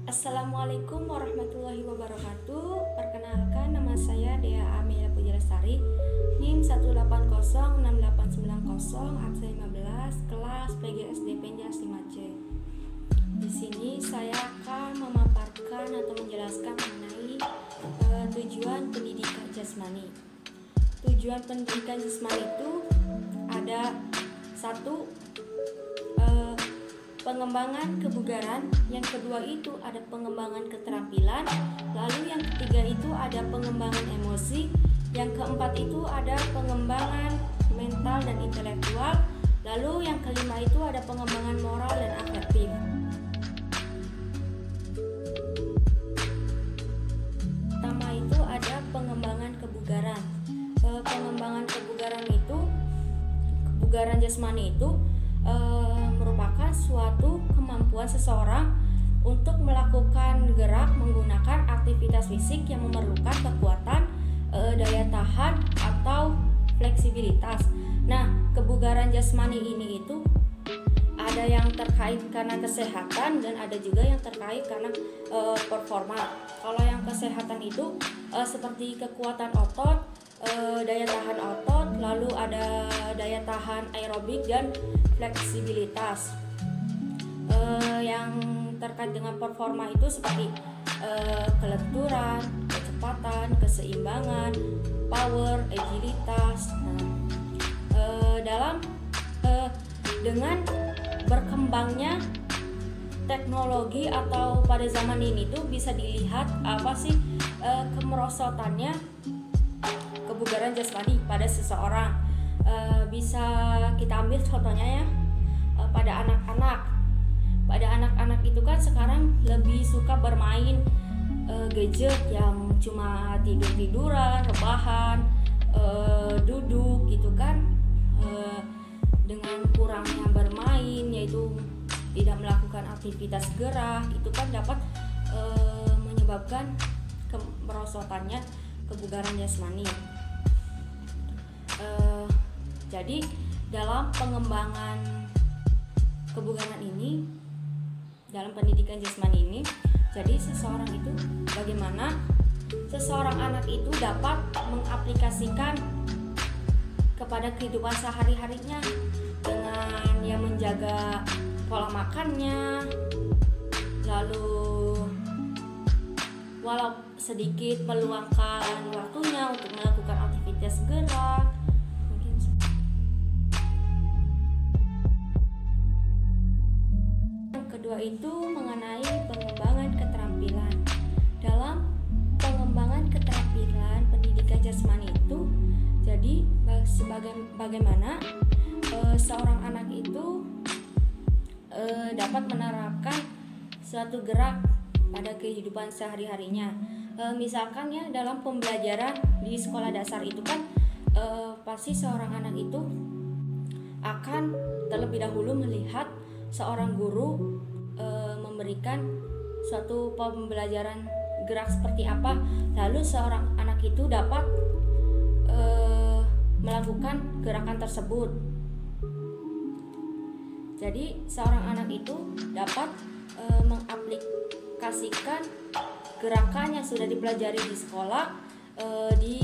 Assalamualaikum warahmatullahi wabarakatuh. Perkenalkan, nama saya Dea Amelia Pujalestari, NIM 1806890, absen 15, kelas PGSD Penjas 5C. Di sini saya akan memaparkan atau menjelaskan mengenai tujuan pendidikan jasmani. Tujuan pendidikan jasmani itu ada satu, pengembangan kebugaran, yang kedua itu ada pengembangan keterampilan, lalu yang ketiga itu ada pengembangan emosi, yang keempat itu ada pengembangan mental dan intelektual, lalu yang kelima itu ada pengembangan moral dan afektif. Pertama itu ada pengembangan kebugaran. Pengembangan kebugaran itu, kebugaran jasmani itu merupakan suatu kemampuan seseorang untuk melakukan gerak menggunakan aktivitas fisik yang memerlukan kekuatan, daya tahan atau fleksibilitas. Nah, kebugaran jasmani ini itu ada yang terkait karena kesehatan dan ada juga yang terkait karena performa. Kalau yang kesehatan itu seperti kekuatan otot, daya tahan otot, lalu ada daya tahan aerobik dan fleksibilitas. Yang terkait dengan performa itu seperti kelenturan, kecepatan, keseimbangan, power, agilitas. Dengan berkembangnya teknologi atau pada zaman ini tuh bisa dilihat apa sih kemerosotannya kebugaran jasmani pada seseorang. Bisa kita ambil contohnya ya, pada anak-anak. Pada anak-anak itu kan sekarang lebih suka bermain gadget yang cuma tidur-tiduran, rebahan, duduk gitu kan. Dengan kurangnya bermain, yaitu tidak melakukan aktivitas gerak, itu kan dapat menyebabkan kemerosotannya kebugaran jasmani. Jadi dalam pengembangan kebugaran ini, dalam pendidikan jasmani ini, jadi seseorang itu bagaimana seseorang anak itu dapat mengaplikasikan kepada kehidupan sehari-harinya dengan yang menjaga pola makannya, lalu walau sedikit meluangkan waktunya untuk melakukan aktivitas gerak. Kedua itu mengenai pengembangan keterampilan. Dalam pengembangan keterampilan pendidikan jasmani itu, jadi bagaimana seorang anak itu dapat menerapkan suatu gerak pada kehidupan sehari-harinya. Misalkan ya, dalam pembelajaran di sekolah dasar itu kan pasti seorang anak itu akan terlebih dahulu melihat seorang guru memberikan suatu pembelajaran gerak seperti apa, lalu seorang anak itu dapat melakukan gerakan tersebut. Jadi seorang anak itu dapat mengaplikasikan gerakan yang sudah dipelajari di sekolah di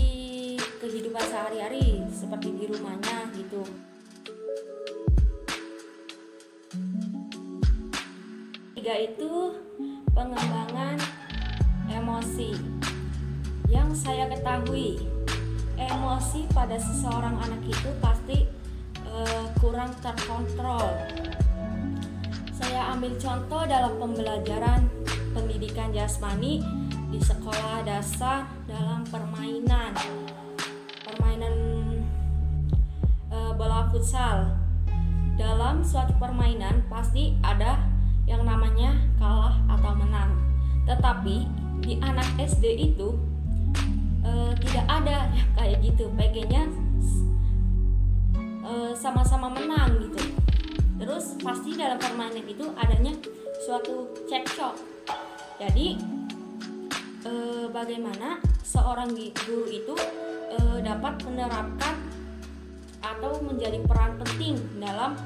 kehidupan sehari-hari seperti di rumahnya gitu. Tiga itu pengembangan emosi. Yang saya ketahui, emosi pada seseorang anak itu pasti kurang terkontrol. Saya ambil contoh dalam pembelajaran pendidikan jasmani di sekolah dasar dalam permainan bola futsal. Dalam suatu permainan pasti ada yang namanya kalah atau menang. Tetapi di anak SD itu tidak ada ya kayak gitu, pengennya sama-sama menang gitu. Terus pasti dalam permainan itu adanya suatu cekcok. Jadi bagaimana seorang guru itu dapat menerapkan atau menjadi peran penting dalam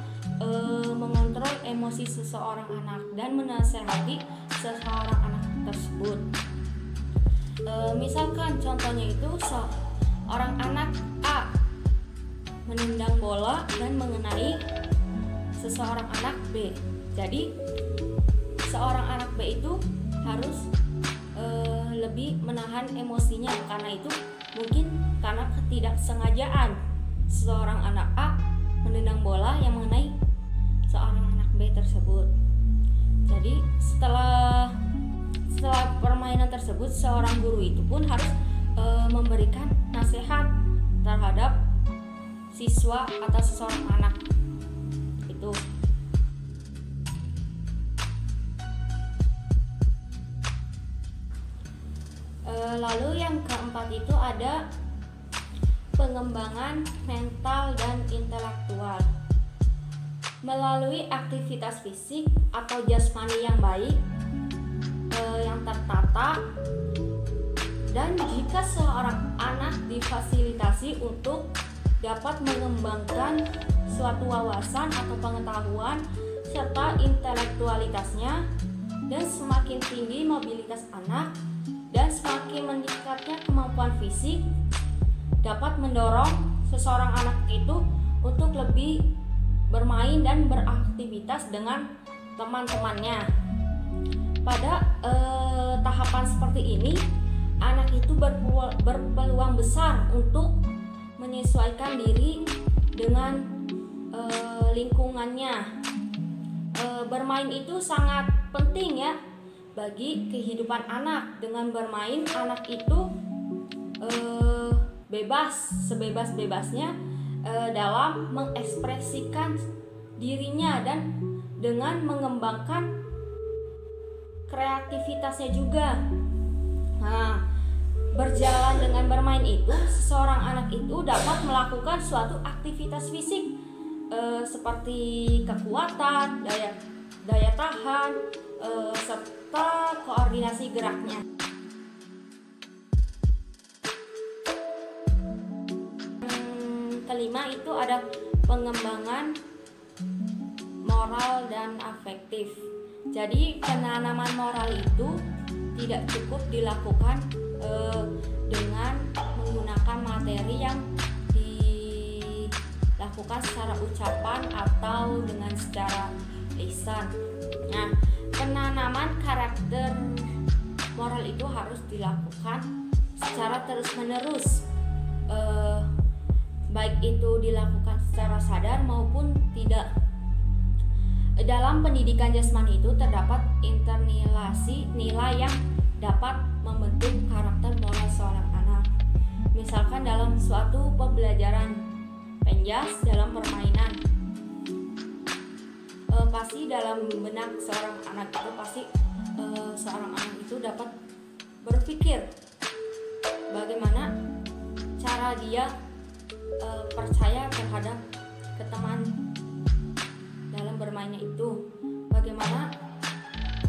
mengontrol emosi seseorang anak dan menasehati seseorang anak tersebut. Misalkan contohnya itu seorang anak A menendang bola dan mengenai seseorang anak B. Jadi seorang anak B itu harus lebih menahan emosinya, karena itu mungkin karena ketidaksengajaan seorang anak A menendang bola yang mengenai seorang anak B tersebut. Jadi setelah permainan tersebut, seorang guru itu pun harus memberikan nasihat terhadap siswa atau seseorang anak itu. Lalu yang keempat itu ada pengembangan mental dan intelektual. Melalui aktivitas fisik atau jasmani yang baik, yang tertata, dan jika seorang anak difasilitasi untuk dapat mengembangkan suatu wawasan atau pengetahuan serta intelektualitasnya, dan semakin tinggi mobilitas anak dan semakin meningkatnya kemampuan fisik, dapat mendorong seseorang anak itu untuk lebih bermain dan beraktivitas dengan teman-temannya. Pada tahapan seperti ini, anak itu berpeluang besar untuk menyesuaikan diri dengan lingkungannya. Bermain itu sangat penting ya bagi kehidupan anak. Dengan bermain, anak itu bebas sebebas-bebasnya dalam mengekspresikan dirinya dan dengan mengembangkan kreativitasnya juga. Nah, berjalan dengan bermain itu, seseorang anak itu dapat melakukan suatu aktivitas fisik seperti kekuatan, daya tahan, serta koordinasi geraknya. Kelima itu ada pengembangan moral dan afektif. Jadi penanaman moral itu tidak cukup dilakukan dengan menggunakan materi yang dilakukan secara ucapan atau dengan secara lisan. Nah, penanaman karakter moral itu harus dilakukan secara terus-menerus, baik itu dilakukan secara sadar maupun tidak. Dalam pendidikan jasmani itu terdapat internalisasi nilai yang dapat membentuk karakter moral seorang anak. Misalkan dalam suatu pembelajaran penjas dalam permainan, pasti dalam benak seorang anak itu seorang anak itu dapat berpikir bagaimana cara dia percaya terhadap teman dalam bermainnya itu, bagaimana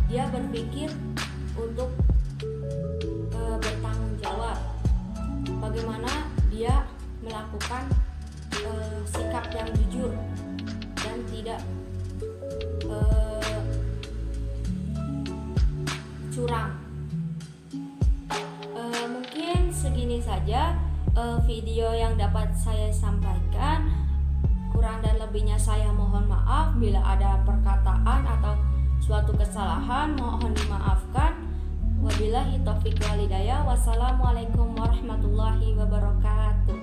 dia berpikir untuk bertanggung jawab, bagaimana dia melakukan sikap yang jujur dan tidak curang. Mungkin segini saja video yang dapat saya sampaikan. Kurang dan lebihnya saya mohon maaf. Bila ada perkataan atau suatu kesalahan, mohon dimaafkan. Wabillahi taufiq wal hidayah. Wassalamualaikum warahmatullahi wabarakatuh.